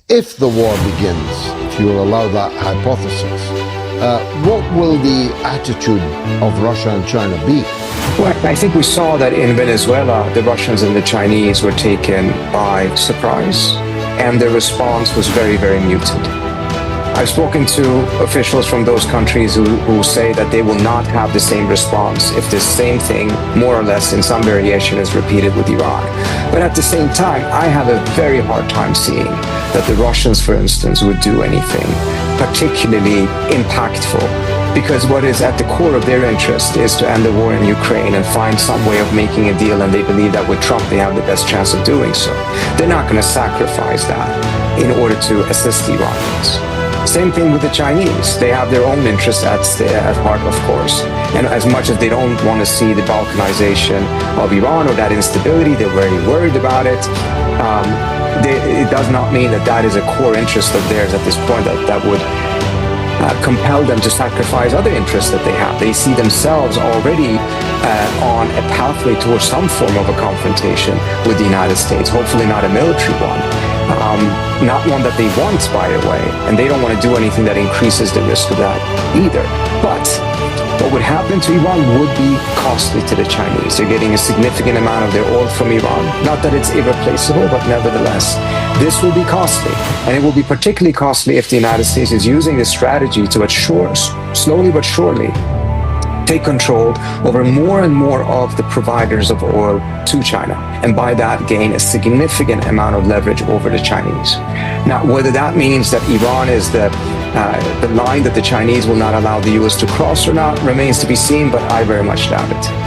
if the war begins, if you allow that hypothesis, what will the attitude of Russia and China be? Well, I think we saw that in Venezuela, the Russians and the Chinese were taken by surprise, and their response was very, very muted. I've spoken to officials from those countries who say that they will not have the same response if the same thing, more or less in some variation, is repeated with Iran. But at the same time, I have a very hard time seeing that the Russians, for instance, would do anything particularly impactful, because what is at the core of their interest is to end the war in Ukraine and find some way of making a deal, and they believe that with Trump they have the best chance of doing so. They're not going to sacrifice that in order to assist the Iranians. Same thing with the Chinese. They have their own interests at heart, of course. And as much as they don't want to see the balkanization of Iran or that instability, they're very worried about it. It does not mean that that is a core interest of theirs at this point that would compel them to sacrifice other interests that they have. They see themselves already on a pathway towards some form of a confrontation with the United States, hopefully not a military one. Not one that they want, by the way, and they don't want to do anything that increases the risk of that either. But what would happen to Iran would be costly to the Chinese. They're getting a significant amount of their oil from Iran. Not that it's irreplaceable, but nevertheless, this will be costly. And it will be particularly costly if the United States is using this strategy to slowly but surely take control over more and more of the providers of oil to China, and by that gain a significant amount of leverage over the Chinese. Now, whether that means that Iran is the line that the Chinese will not allow the US to cross or not remains to be seen, but I very much doubt it.